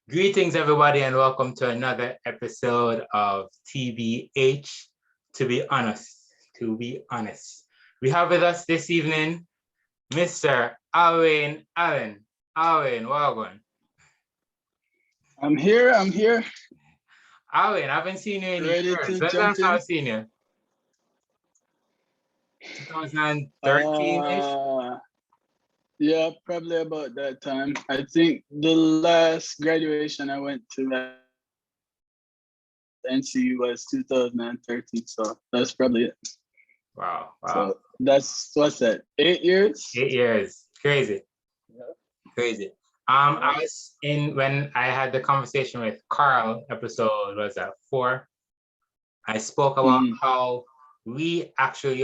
Greetings, everybody, and welcome to another episode of TBH. To be honest, we have with us this evening Mr. Alwayne Allen. Alwayne, welcome. I'm here, Alwayne, I haven't seen you in ready years. to When's the last jump time I've in. seen you? 2013-ish? Uh, yeah, probably about that time. I think the last graduation I went to at NCU was 2013, so that's probably it. Wow. So that's what's that? 8 years? 8 years. Crazy. Yeah. Crazy. Yeah. I was in when I had the conversation with Carl, episode was that 4. I spoke about Mhm. how you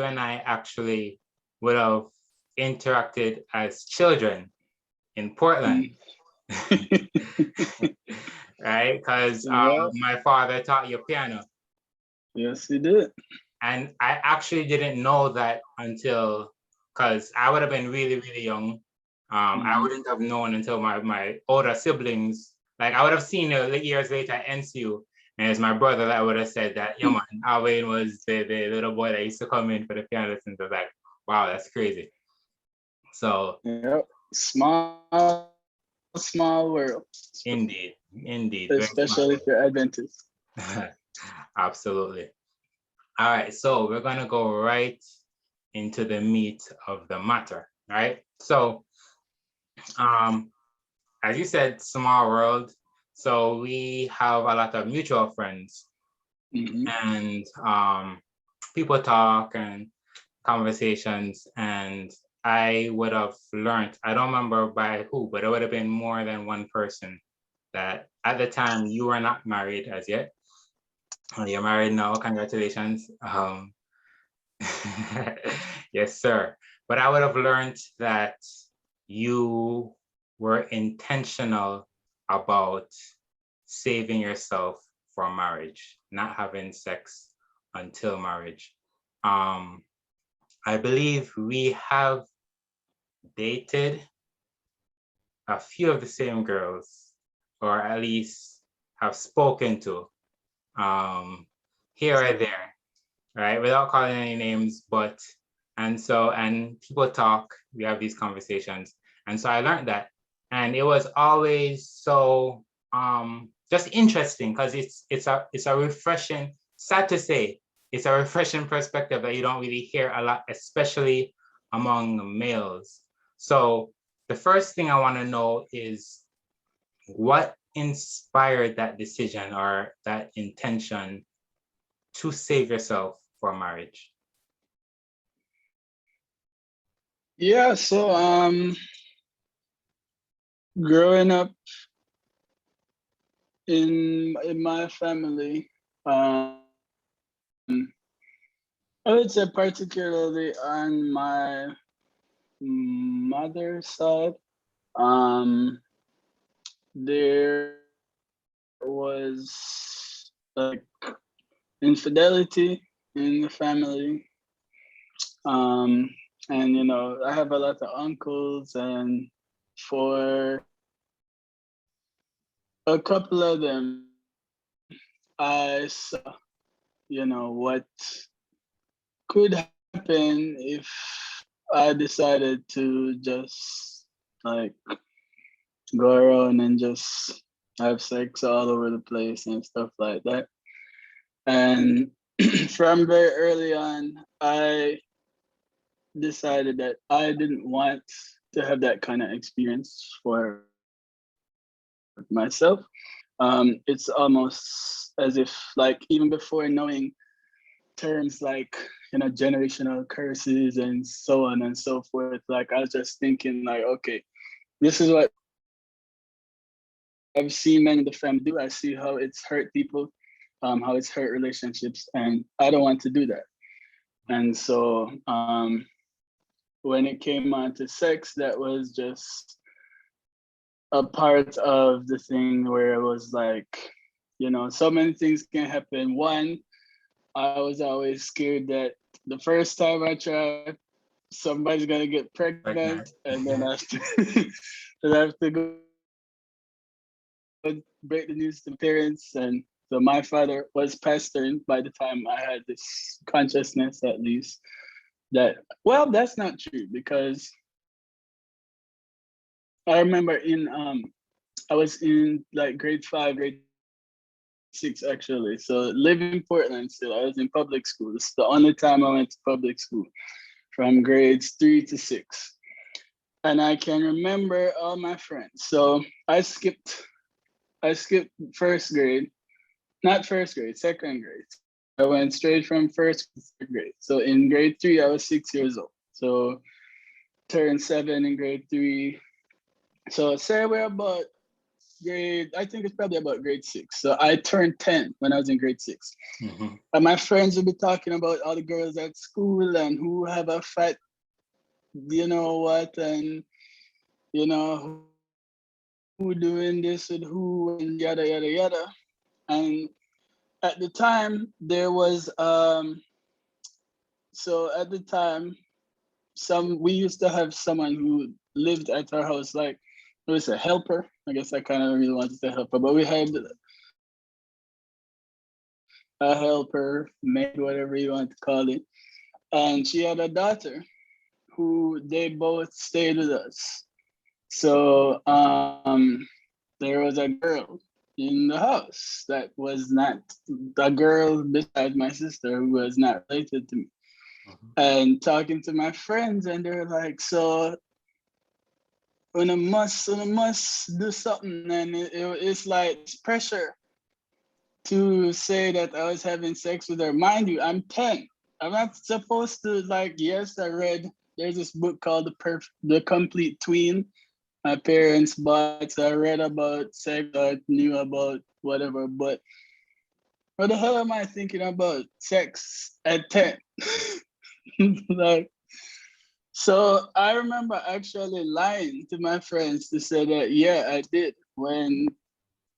and I actually would have interacted as children in Portland, Mhm. right? Because Yeah. my father taught you piano. Yes, he did. And I actually didn't know that until, because I would have been really, really young. I Mhm. wouldn't have known until my older siblings, like I would have seen it years later at NCU. And it's my brother that would have said that, yeah, man, Alwayne was the little boy that used to come in for the piano lessons. I was like, wow, that's crazy. So Yep. Small world, indeed, very especially if smart. you're Adventist. Absolutely. All right, so we're gonna go right into the meat of the matter, right? So, um, as you said, small world. So we have a lot of mutual friends, Mhm. and people talk and conversations, and I would have learned. I don't remember by who, but it would have been more than one person that at the time you were not married as yet. You're married now. Congratulations. Yes, sir. But I would have learned that you were intentional about saving yourself for marriage, not having sex until marriage. Um, I believe we have dated a few of the same girls, or at least have spoken to um, here or there, right? Without calling any names, but and people talk, we have these conversations. And so I learned that. And it was always so just interesting because it's a refreshing, sad to say, it's a refreshing perspective that you don't really hear a lot, especially among males. So the first thing I want to know is what inspired that decision or that intention to save yourself for marriage? Yeah, so growing up in my family, I would say particularly on my mother's side, um, there was like infidelity in the family. Um, and I have a lot of uncles, and for a couple of them, I saw, what could happen if I decided to just like go around and just have sex all over the place and stuff like that. And from very early on, I decided that I didn't want to have that kind of experience for myself. It's almost as if, like, even before knowing terms like generational curses and so on and so forth, like I was just thinking like, okay, this is what I've seen many of the family do. I see how it's hurt people, how it's hurt relationships, and I don't want to do that. And so when it came on to sex, that was just a part of the thing where it was like, so many things can happen. One, I was always scared that the first time I try, somebody's gonna get pregnant, Pregnant. and then I have to, then I have to go would break the news to parents, and so my father was pastoring by the time I had this consciousness, at least, that, well, that's not true, because I remember I was in like grade 5, grade 6 actually. So living in Portland still, I was in public school. This is the only time I went to public school, from grades 3 to 6. And I can remember all my friends. So I skipped first grade, not first grade, second grade. I went straight from first to third grade. So in grade 3, I was 6 years old. So turned 7 in grade 3. So say we're about I think it's probably about grade 6. So I turned 10 when I was in grade 6. Mm-hmm. And my friends would be talking about all the girls at school and who have a fat, you know what, and you know who doing this and who, and yada yada yada. And at the time there was so at the time we used to have someone who lived at our house, like it was a helper. I guess I kind of really wanted to help her, but we had a helper, maid, whatever you want to call it. And she had a daughter who they both stayed with us. So there was a girl in the house that was not the girl beside my sister, who was not related to me. Mm-hmm. And talking to my friends, and they're like, so when I must do something, and it's like pressure to say that I was having sex with her. Mind you, I'm 10. I'm not supposed to, like, yes, I read, there's this book called The Complete Tween. My parents bought it, so I read about sex, I knew about whatever, but what the hell am I thinking about sex at 10? Like, so I remember actually lying to my friends to say that, yeah, I did, when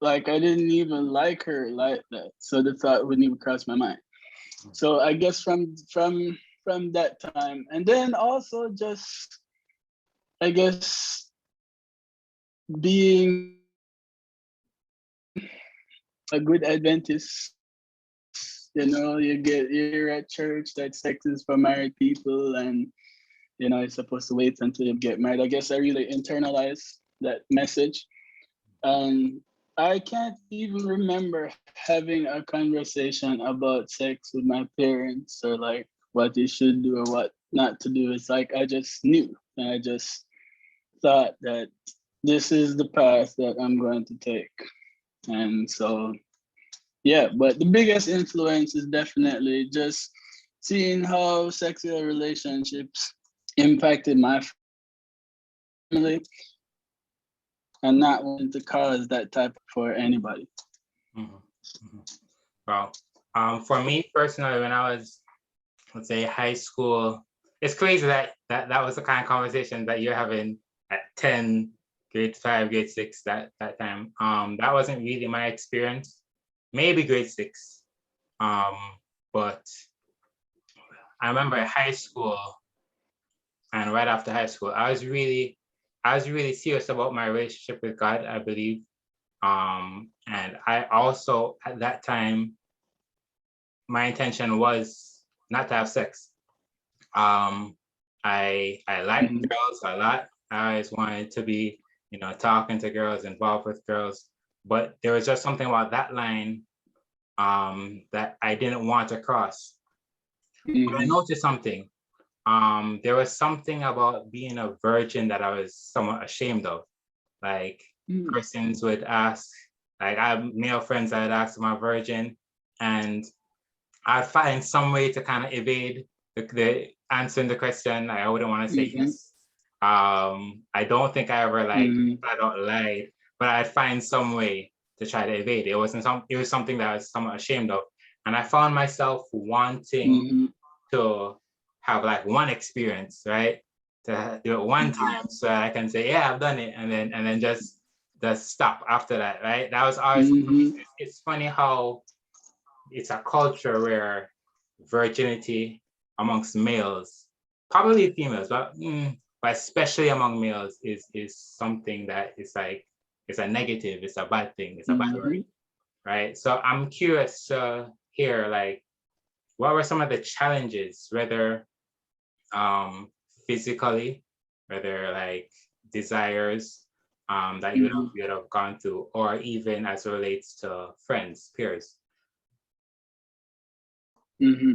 like I didn't even like her like that. So the thought wouldn't even cross my mind. So I guess from that time, and then also just, I guess, being a good Adventist, you hear at church that sex is for married people, and you're supposed to wait until you get married. I guess I really internalized that message. And I can't even remember having a conversation about sex with my parents, or like what they should do or what not to do. It's like I just knew, and I just thought that this is the path that I'm going to take. And so, yeah, but the biggest influence is definitely just seeing how sexual relationships impacted my family, and not wanting to cause that type for anybody. Mm-hmm. Mm-hmm. Well, for me personally, when I was, let's say, high school, it's crazy that was the kind of conversation that you're having at 10, grade 5, grade 6, that time. That wasn't really my experience. Maybe grade 6. But I remember high school, and right after high school, I was really serious about my relationship with God, I believe. And I also, at that time, my intention was not to have sex. Um, I liked Mhm. girls a lot. I always wanted to be, talking to girls, involved with girls. But there was just something about that line that I didn't want to cross. But I Mhm. noticed something. There was something about being a virgin that I was somewhat ashamed of. Like, Mhm. persons would ask, like, I have male friends that would ask, am I virgin? And I'd find some way to kind of evade the answering the question. Like, I wouldn't want to say Mhm. yes. I don't think I ever Mhm. flat out lied, but I'd find some way to try to evade it. It was something that I was somewhat ashamed of. And I found myself wanting Mhm. to have like one experience, right? To do it one Mhm. time so I can say, yeah, I've done it, and then just stop after that, right? That was always, Mhm. it's funny how it's a culture where virginity amongst males, probably females, but especially among males, is something that is like it's a negative, it's a bad thing, it's a bad word, Mm-hmm. right? So I'm curious to hear, like, what were some of the challenges, whether um, physically, whether like desires that Mm-hmm. you would have gone through, or even as it relates to friends, peers. Mm-hmm.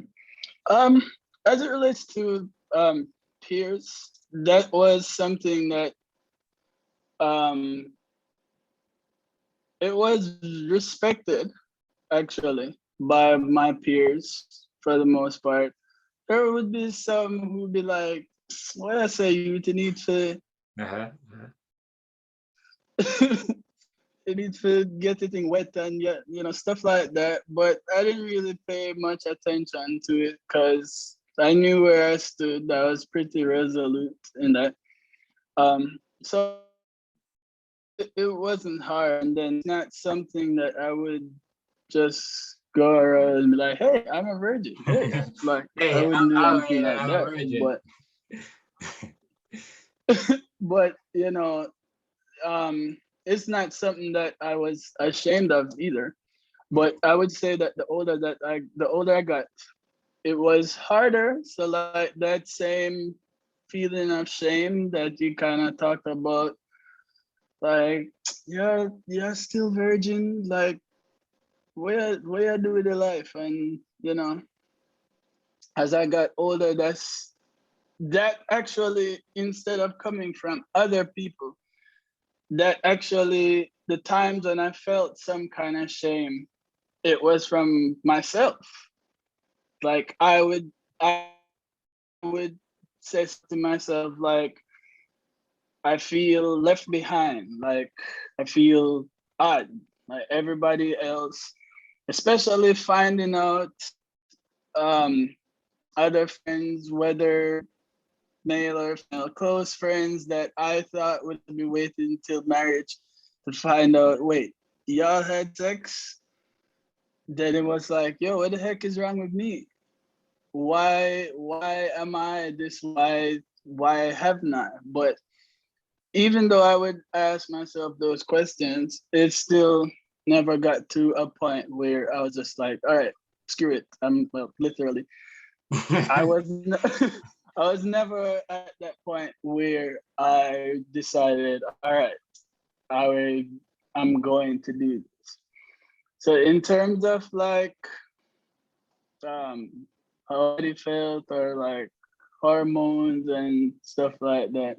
Um, as it relates to peers, that was something that um it was respected actually by my peers for the most part. There would be some who would be like, "What I say, you need to Uh-huh. Uh-huh. you need to get it in wet and yeah, stuff like that." But I didn't really pay much attention to it because I knew where I stood. I was pretty resolute in that. So it wasn't hard, and then it's not something that I would just go around and be like, "Hey, I'm a virgin." Hey, like I Hey, wouldn't do anything Alwayne, like I'm a that. virgin. But it's not something that I was ashamed of either. But I would say that the older I got, it was harder. So like that same feeling of shame that you kind of talked about, like you're still virgin, like what you do with your life, and as I got older, that actually, instead of coming from other people, that actually the times when I felt some kind of shame, it was from myself. Like I would say to myself like, I feel left behind, like I feel odd, like everybody else, especially finding out um other friends, whether male or female, close friends that I thought would be waiting till marriage to find out, wait, y'all had sex? Then it was like, yo, what the heck is wrong with me? Why am I this way? Why have not? But even though I would ask myself those questions, it still never got to a point where I was just like, all right, screw it. Well, literally. I was n- I was never at that point where I decided, all right, I I'm going to do this. So in terms of like how I felt or like hormones and stuff like that,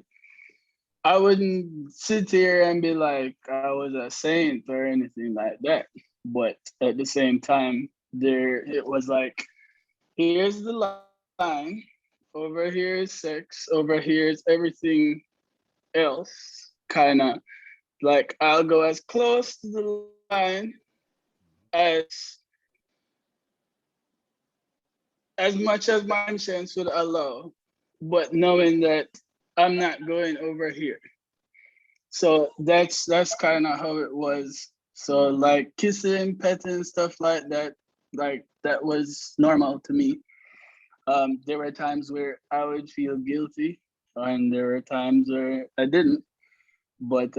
I wouldn't sit here and be like I was a saint or anything like that. But at the same time, there it was like, here's the line, over here is sex, over here is everything else. Kind of like I'll go as close to the line as much as my conscience would allow, but knowing that I'm not going over here. So that's kind of how it was. So like kissing, petting, stuff like that was normal to me. There were times where I would feel guilty, and there were times where I didn't. But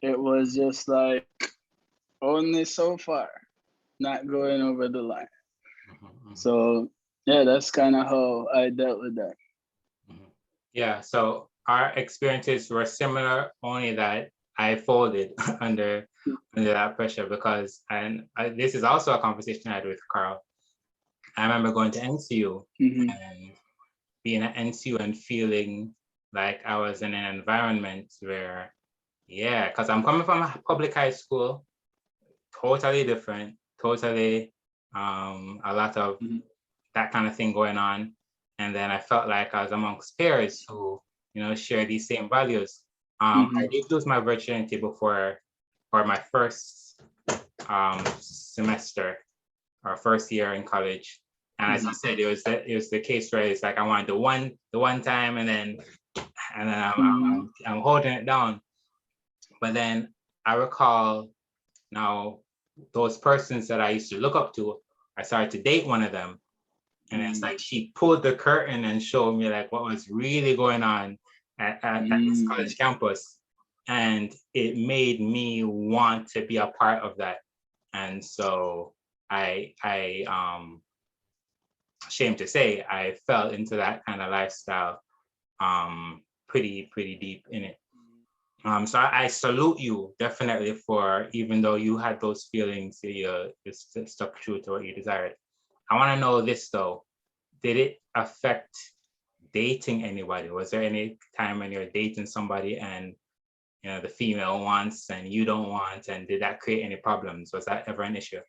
it was just like only so far, not going over the line. Mhm, mhm, So yeah, that's kind of how I dealt with that. mhm. Yeah, so our experiences were similar, only that I folded under that pressure because, and this is also a conversation I had with Carl. I remember going to NCU Mm-hmm. and being at NCU and feeling like I was in an environment where, yeah, because I'm coming from a public high school, totally different, totally a lot of Mm-hmm. that kind of thing going on. And then I felt like I was amongst peers who, share these same values. I Mm-hmm. did lose my virginity before, or my first semester or first year in college. And as I Mm-hmm. said, it was the case where it's like I wanted the one time, and then Mm-hmm. I'm holding it down. But then I recall now those persons that I used to look up to, I started to date one of them. And it's like she pulled the curtain and showed me like what was really going on at this Mm-hmm. college campus. and it made me want to be a part of that. And so I ashamed to say, I fell into that kind of lifestyle pretty deep in it. So I salute you definitely for, even though you had those feelings, you stuck true to what you desired. I want to know this though. Did it affect dating anybody? Was there any time when you're dating somebody and the female wants and you don't want, and did that create any problems? Was that ever an issue?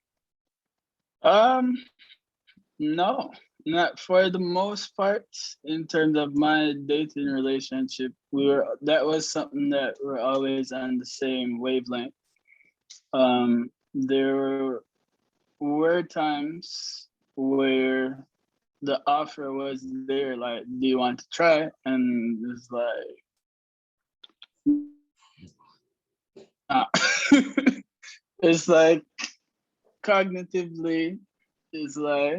No, not for the most part. In terms of my dating relationship, that was something that we're always on the same wavelength. There were times where the offer was there, like, do you want to try? And it's like, it's like cognitively, it's like,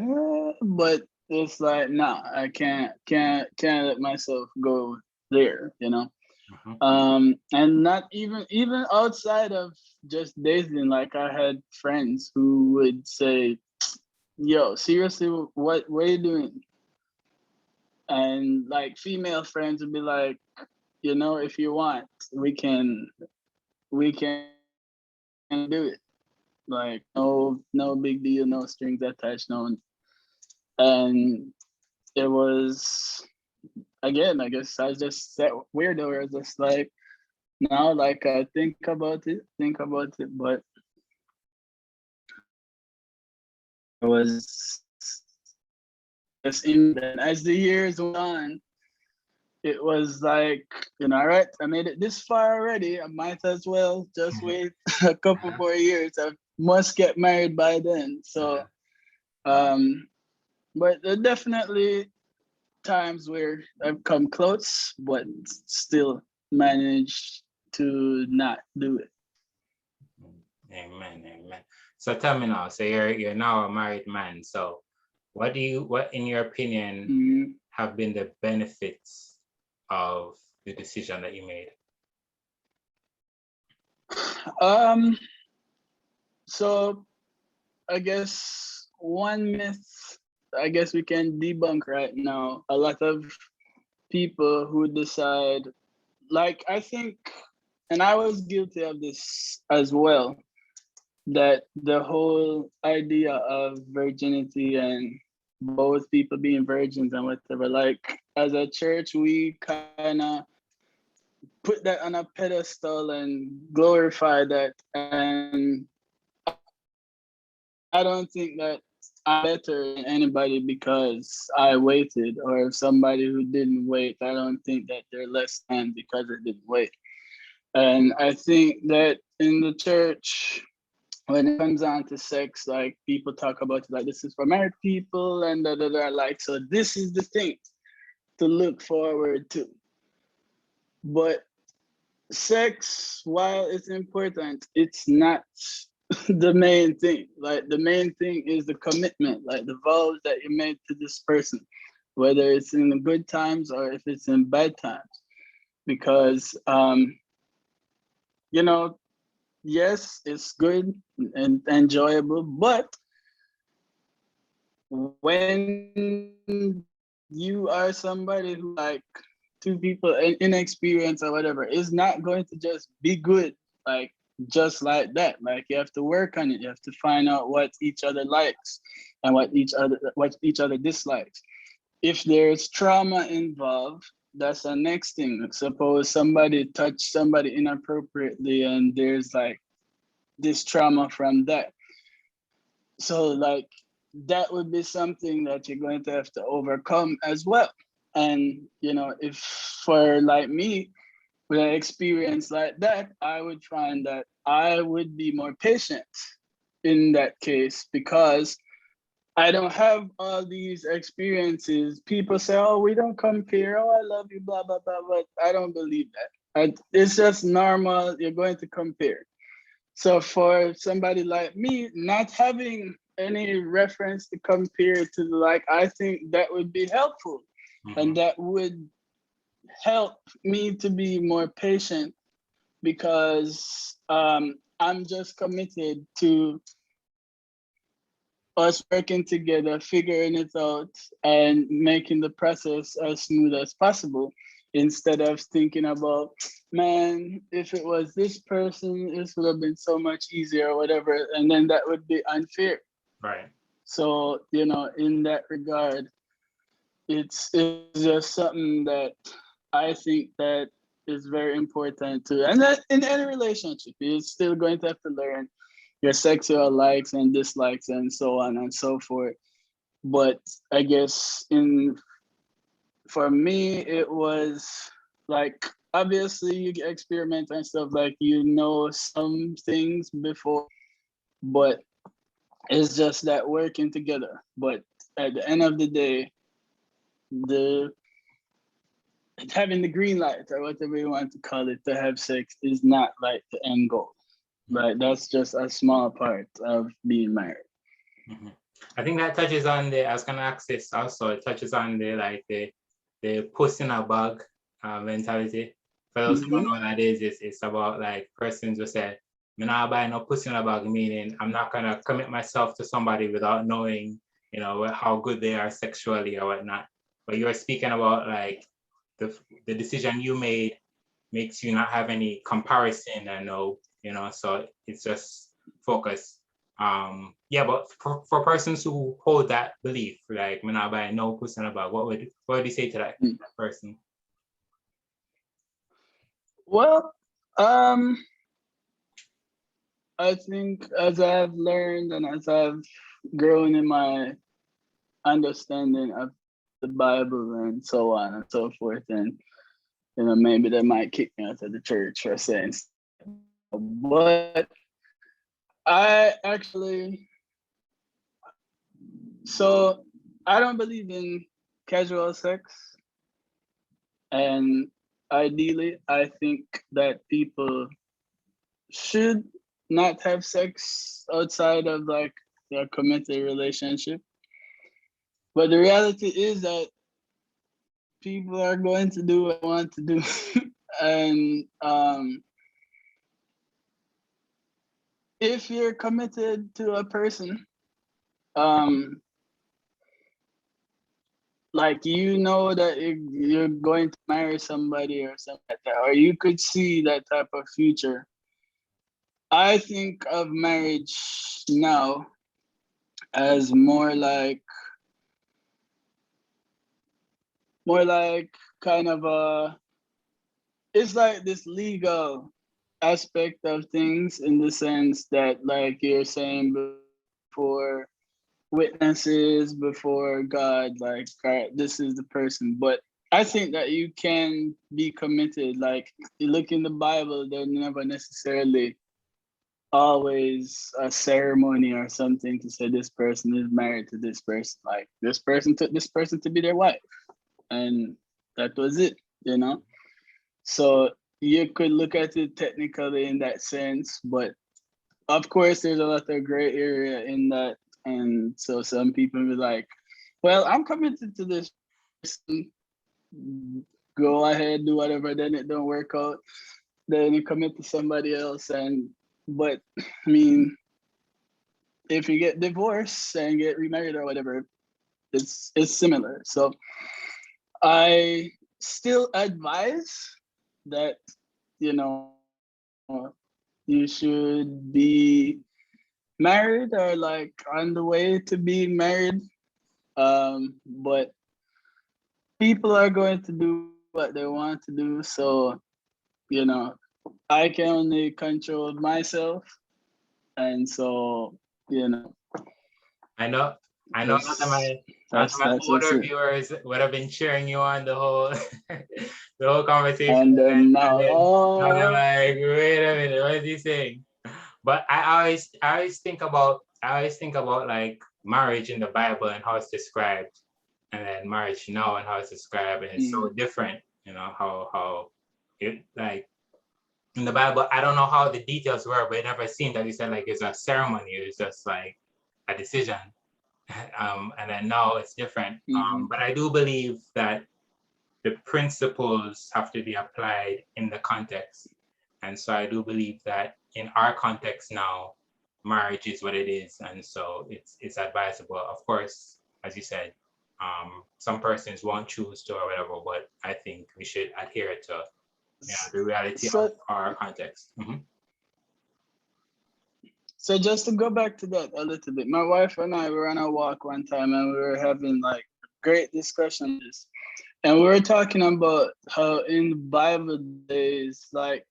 but it's like, nah, I can't let myself go there, you know. And not even outside of just dating, like I had friends who would say, yo, seriously, what are you doing? And like female friends would be like, if you want, we can do it. Like, no big deal, no strings attached, no. And it was, again, I guess I just that weirdo where it's just like, now, like, I think about it, but I was just in then as the years went on, it was like, all right, I made it this far already. I might as well just wait a couple more years. I must get married by then. So, but there are definitely times where I've come close, but still managed to not do it. Amen, amen. So tell me now. So you're now a married man. So what in your opinion have been the benefits of the decision that you made? So I guess one myth I guess we can debunk right now. A lot of people who decide, like, I think, and I was guilty of this as well, that the whole idea of virginity and both people being virgins and whatever, like, as a church, we kind of put that on a pedestal and glorify that. And I don't think that I'm better than anybody because I waited, or if somebody who didn't wait, I don't think that they're less than because they didn't wait. And I think that in the church, when it comes on to sex, like, people talk about it like this is for married people and da da da. Like, so this is the thing to look forward to. But sex, while it's important, it's not the main thing. Like, the main thing is the commitment, like the vows that you made to this person, whether it's in the good times or if it's in bad times. Because yes, it's good and enjoyable, but when you are somebody who, like, two people inexperienced or whatever, it's not going to just be good, like, just like that. Like, you have to work on it. You have to find out what each other likes and what each other dislikes. If there's trauma involved, that's the next thing. Suppose somebody touched somebody inappropriately and there's, like, this trauma from that. So, like, that would be something that you're going to have to overcome as well. And, if for, like, me, with an experience like that, I would find that I would be more patient in that case because I don't have all these experiences. People say, oh, we don't compare. Oh, I love you, blah, blah, blah. But I don't believe that. It's just normal. You're going to compare. So for somebody like me, not having any reference to compare to, like, I think that would be helpful. And that would help me to be more patient because I'm just committed to us working together, figuring it out, and making the process as smooth as possible. Instead of thinking about, man, if it was this person, this would have been so much easier or whatever, and then that would be unfair. Right. So, in that regard, it's just something that I think that is very important too. And that in any relationship, you're still going to have to learn your sexual likes and dislikes and so on and so forth. But I guess in for me it was like, obviously you experiment and stuff, like some things before, but it's just that working together. But at the end of the day, the having the green light or whatever you want to call it to have sex is not like the end goal. Right? That's just a small part of being married. Mhm. I think that touches on I was gonna ask this also, it touches on the puss in a bag mentality. For those who don't know what that is, it's about like persons who say, "Me not buy no puss in a bag," meaning I'm not gonna commit myself to somebody without knowing, how good they are sexually or whatnot. But you're speaking about like the decision you made makes you not have any comparison and so it's just focus. Yeah, but for persons who hold that belief, like when I buy no pussy about, what would you say to that person? Well, I think as I've learned and as I've grown in my understanding of the Bible and so on and so forth, and maybe they might kick me out of the church for saying but I actually, so I don't believe in casual sex, and ideally I think that people should not have sex outside of like their committed relationship. But the reality is that people are going to do what they want to do. And if you're committed to a person, um, like that you're going to marry somebody or something like that, or you could see that type of future. I think of marriage now as more like kind of it's like this legal aspect of things, in the sense that, like you're saying, before witnesses, before God, like, all right, this is the person. But I think that you can be committed. Like, you look in the Bible, they're never necessarily always a ceremony or something to say this person is married to this person. Like, this person took this person to be their wife, and that was it, you know? So you could look at it technically in that sense, but of course there's a lot of gray area in that. And so some people be like, well, I'm committed to this person, go ahead, do whatever, then it don't work out, then you commit to somebody else. But I mean, if you get divorced and get remarried or whatever, it's similar. So I still advise that, you know, you should be married or like on the way to being married. But people are going to do what they want to do. So, you know, I can only control myself. And so, you know, I know, I know that's a lot of my that's just older it. viewers would have been cheering you on the whole the whole conversation, And then and now, then now they're oh, like, wait a minute, what is he saying? But I always think about like marriage in the Bible and how it's described, and then marriage now and how it's described, and it's so mm, different. How it like in the Bible. I don't know how the details were, but it never seemed that you said like it's a ceremony. It was just like a decision. And then now it's different. mm-hmm, But I do believe that the principles have to be applied in the context. And so I do believe that in our context now, marriage is what it is. And so it's advisable. Of course, as you said, some persons won't choose to or whatever, but I think we should adhere to the reality of So, our context. Mhm. so just to go back to that a little bit, my wife and I were on a walk one time and we were having like great discussion on this. And we were talking about how in the Bible days, like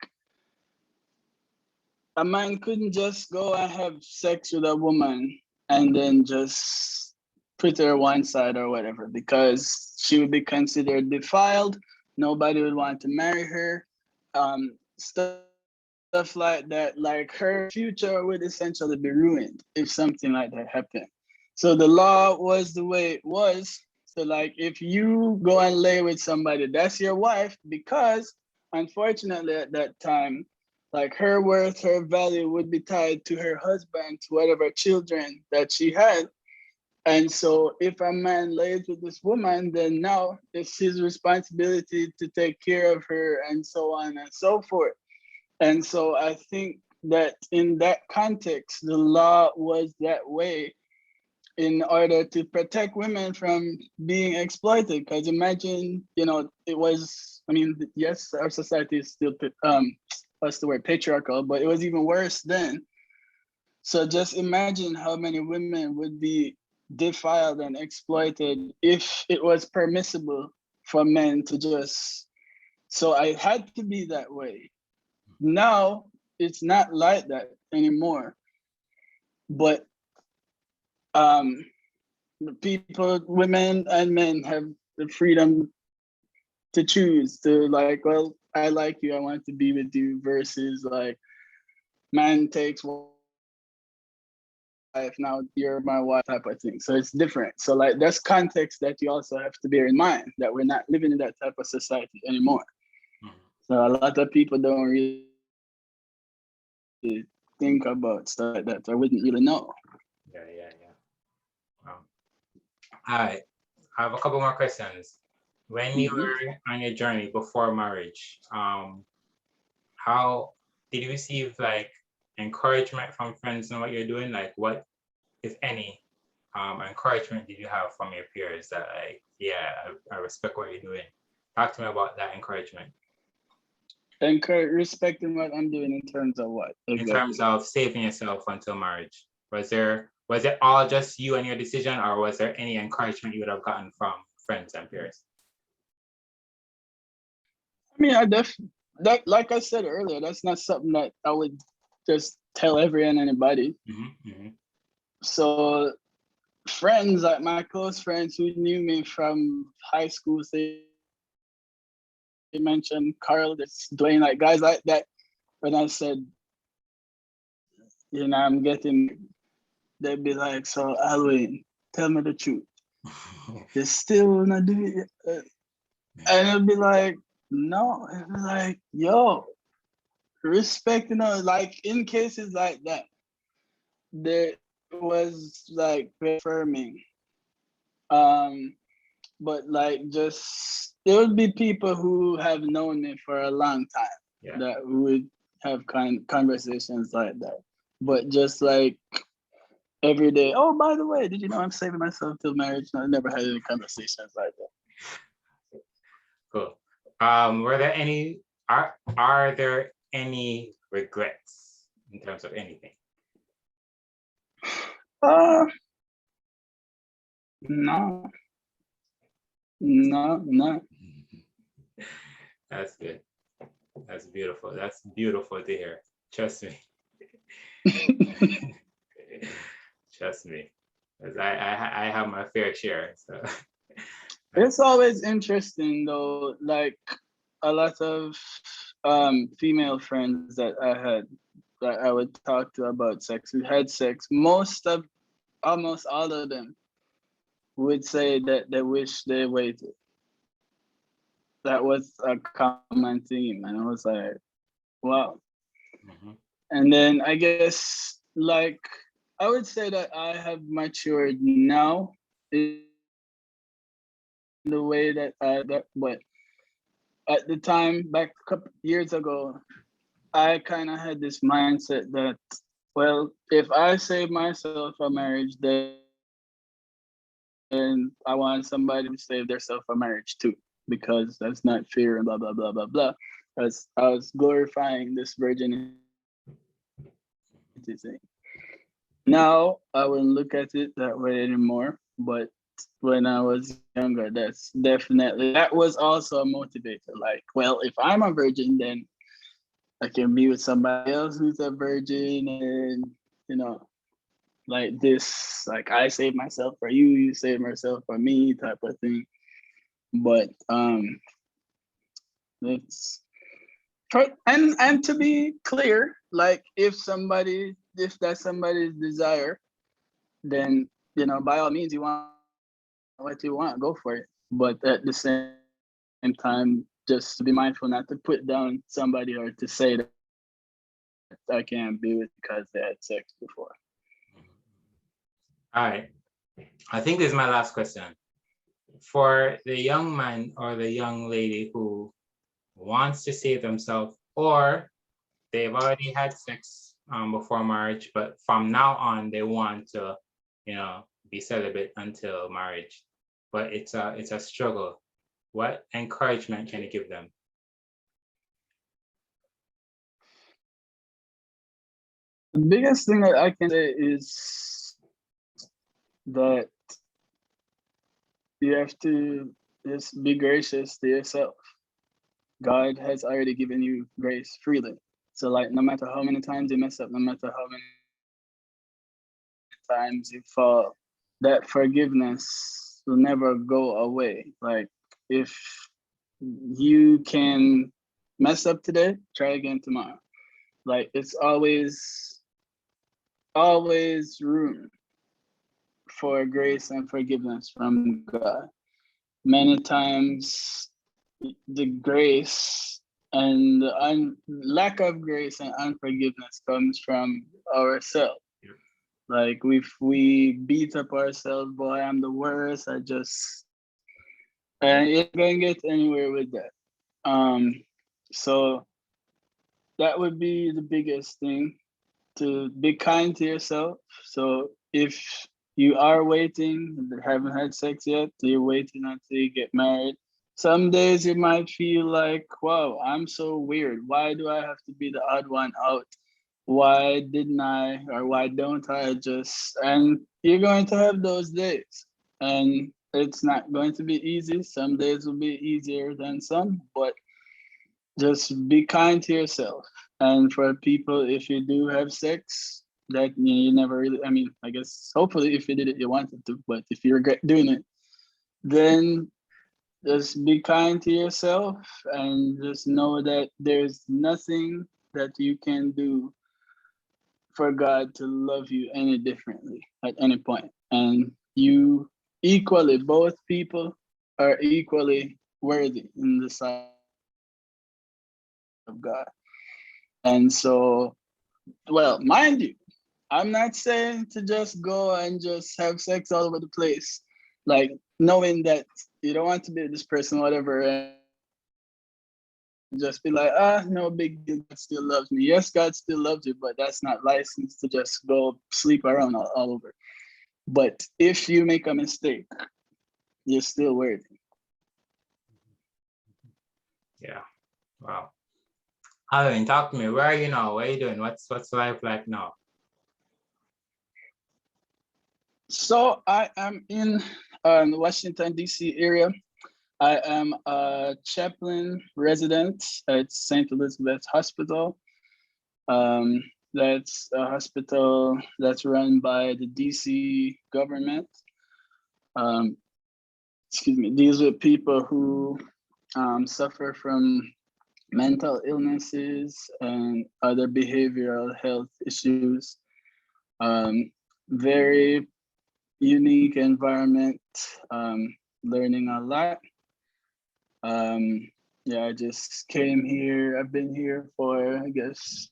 a man couldn't just go and have sex with a woman and then just put her one side or whatever because she would be considered defiled. Nobody would want to marry her. Stuff like that, like her future would essentially be ruined if something like that happened. So the law was the way it was. So like if you go and lay with somebody, that's your wife because unfortunately at that time, like her worth, her value would be tied to her husband, to whatever children that she had. And so if a man lays with this woman, then now it's his responsibility to take care of her and so on and so forth. And so I think that in that context, the law was that way in order to protect women from being exploited. Because imagine, it was, I mean, yes, our society is still, what's the word, patriarchal, but it was even worse then. So just imagine how many women would be defiled and exploited if it was permissible for men to just. So I had to be that way. Now it's not like that anymore. But um, people, women and men have the freedom to choose to like, well, I like you, I want to be with you, versus like man takes wife, now you're my wife type of thing. So it's different. So like that's context that you also have to bear in mind that we're not living in that type of society anymore. Mhm. So a lot of people don't really think about stuff like that. I wouldn't really know. Yeah. Wow. All right. I have a couple more questions. When you Mm-hmm. were on your journey before marriage, how did you receive like encouragement from friends in what you're doing? Like what, if any, encouragement did you have from your peers that like, yeah, I respect what you're doing? Talk to me about that encouragement. Respecting what I'm doing in terms of what In terms exactly. of saving yourself until marriage. Was it all just you and your decision, or was there any encouragement you would have gotten from friends and peers? I mean, that like I said earlier, that's not something that I would just tell everyone anybody. Hmm. So friends, like my close friends who knew me from high school, they mentioned Carl, this Dwayne, like guys like that. When I said, I'm getting, they'd be like, so Alwayne, tell me the truth. You still not doing it? And it'd be like, no. It'd be like, yo, respect, like in cases like that, there was like affirming. Um, but like just there would be people who have known me for a long time Yeah. that would have conversations like that. But just like every day, oh, by the way, did you know I'm saving myself till marriage? No, I never had any conversations like that. Cool. Were there any are there any regrets in terms of anything? Uh, no, no. That's good. That's beautiful. That's beautiful to hear. Trust me. Trust me. 'Cause I have my fair share. So It's always interesting though, like a lot of female friends that I had that I would talk to about sex, who had sex, almost all of them would say that they wish they waited. That was a common theme. And I was like, wow. mhm. And then I guess like I would say that I have matured now in the way that but at the time back a couple years ago, I I kind of had this mindset that, well, if I save myself a marriage, then I want somebody to save themselves a marriage too, because that's not fair and blah blah blah blah blah. Because I was glorifying this virginity thing. Now I wouldn't look at it that way anymore. But when I was younger, that was also a motivator. Like, well, if I'm a virgin, then I can be with somebody else who's a virgin, and you know, like this, like I save myself for you, you save yourself for me, type of thing. But it's and to be clear, like if that's somebody's desire, then by all means, you want what you want, go for it. But at the same time, just to be mindful not to put down somebody or to say that I can't be with because they had sex before. All right. I think this is my last question. For the young man or the young lady who wants to save themselves, or they've already had sex before marriage, but from now on they want to, be celibate until marriage, but it's a struggle. What encouragement can you give them? The biggest thing that I can say is that you have to just be gracious to yourself. God has already given you grace freely. So, like, no matter how many times you mess up, no matter how many times you fall, that forgiveness will never go away. Like, if you can mess up today, try again tomorrow. Like, it's always room for grace and forgiveness from God. Many times, the grace and the lack of grace and unforgiveness comes from ourselves. Like we beat up ourselves, boy, I'm the worst. And you're not gonna get anywhere with that. So that would be the biggest thing, to be kind to yourself. So if you are waiting, haven't had sex yet, you're waiting until you get married. Some days you might feel like, wow, I'm so weird. Why do I have to be the odd one out? Why didn't I, or why don't I just, and you're going to have those days. And it's not going to be easy. Some days will be easier than some, but just be kind to yourself. And for people, if you do have sex, that you never really, I mean, I guess hopefully if you did it, you wanted to, but if you regret doing it, then just be kind to yourself and just know that there's nothing that you can do for God to love you any differently at any point. And you equally, both people are equally worthy in the sight of God. And so, well, mind you, I'm not saying to just go and just have sex all over the place, like knowing that you don't want to be with this person, whatever, and just be like, no big deal, God still loves me. Yes, God still loves you, but that's not license to just go sleep around all over. But if you make a mistake, you're still worthy. Yeah. Wow. Alwayne, talk to me. Where are you now? What are you doing? What's life like now? So I am in the Washington D.C. area. I am a chaplain resident at St. Elizabeth Hospital. Um, that's a hospital that's run by the DC government. Um, deals with people who suffer from mental illnesses and other behavioral health issues. Um, very unique environment, learning a lot. Yeah, I just came here. I've been here for, I guess,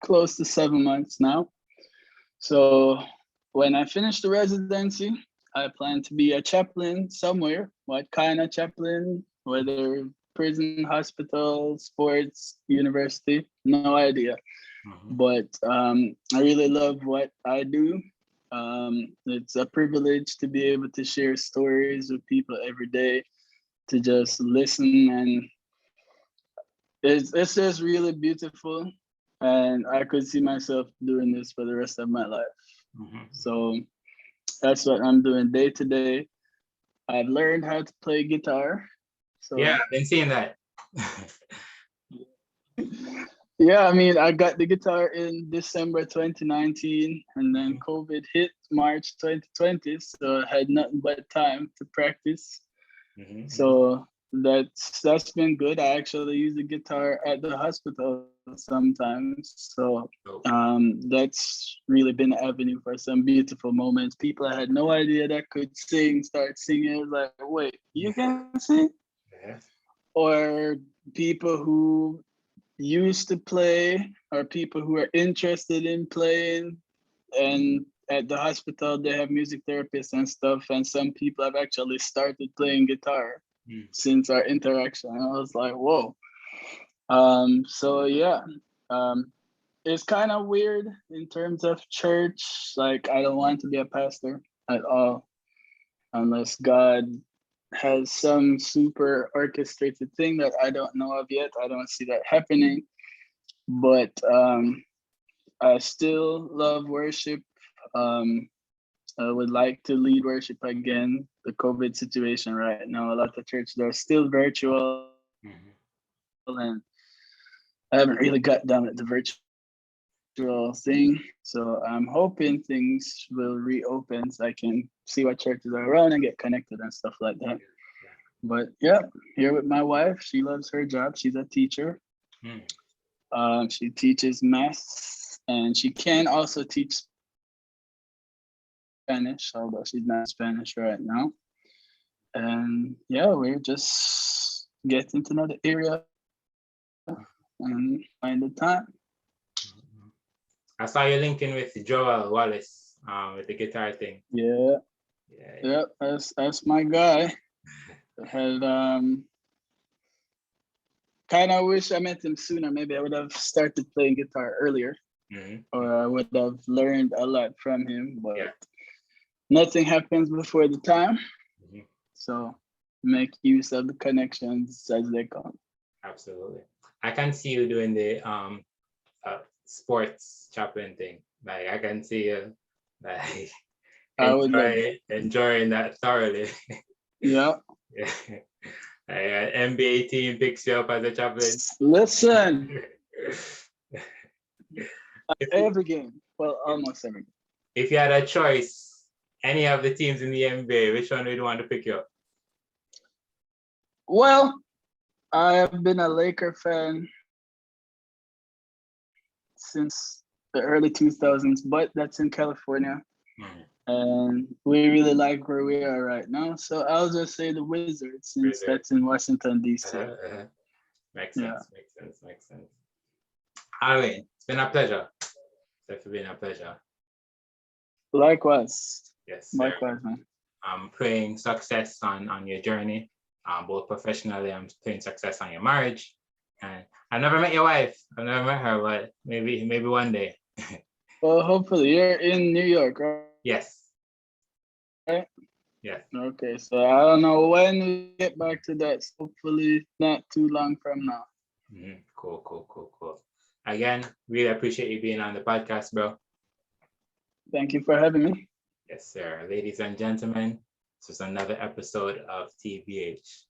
close to 7 months now. So when I finish the residency, I plan to be a chaplain somewhere. What kind of chaplain? Whether prison, hospital, sports, university. No idea. Mhm. But I really love what I do. It's a privilege to be able to share stories with people every day, to just listen, and it's just really beautiful. And I could see myself doing this for the rest of my life. Mhm. So that's what I'm doing day to day. I've learned how to play guitar. Yeah, So I've been seeing that. yeah, I mean, I got the guitar in December 2019, and then COVID hit March 2020. So I had nothing but time to practice. Mhm. So that's been good. I actually use the guitar at the hospital sometimes. So So, that's really been an avenue for some beautiful moments. People I had no idea that could sing start singing. I was like, wait, you can sing? yeah. Or people who used to play, or people who are interested in playing, and at the hospital they have music therapists and stuff, and some people have actually started playing guitar Mm. since our interaction. I was like, whoa. So yeah, um, it's kind of weird in terms of church. Like, I don't want to be a pastor at all unless God has some super orchestrated thing that I don't know of yet. I don't see that happening. But I still love worship. Um, I would like to lead worship again. The COVID situation right now, a lot of churches are still virtual, and I haven't really got down with the virtual thing. So I'm hoping things will reopen so I can see what churches are around and get connected and stuff like that. But yeah, here with my wife. She loves her job. She's a teacher. Mm. She teaches math, and she can also teach Spanish, although she's not teaching Spanish right now. And yeah, we're just getting to know the area and find the time. I saw you linking with Joel Wallace with the guitar thing. Yeah, Yeah, yeah. yeah, that's my guy. Had kind of wish I met him sooner. Maybe I would have started playing guitar earlier, Mhm. or I would have learned a lot from him. But Yeah. nothing happens before the time, Mhm. so make use of the connections as they come. Absolutely. I can see you doing the sports chaplain thing. Like I can see you like I would love that. enjoying that thoroughly. Yeah. Yeah. Like, an NBA team picks you up as a chaplain. Listen, if, you- every game. Well, almost every game. if you had a choice, any of the teams in the NBA, which one would you want to pick you up? Well, I have been a Laker fan since the early 2000s, but that's in California. Mhm. And we really like where we are right now. So I'll just say the Wizards, since that's Wizards. in Washington, D.C. Uh-huh. Makes Yeah. sense. Makes sense. Makes sense. Alwayne, it's been a pleasure. It's definitely been a pleasure. Likewise. Yes, sir. Likewise, man. I'm praying success on your journey, both professionally. I'm praying success on your marriage. And I've never met your wife. I've never met her, but maybe one day. Well, hopefully you're in New York, right? Yes. Yes. Okay, so I don't know when we get back to that. So hopefully not too long from now. Mhm. Cool, cool, cool, cool. Again, really appreciate you being on the podcast, bro. Thank you for having me. Yes, sir. Ladies and gentlemen, this is another episode of TBH.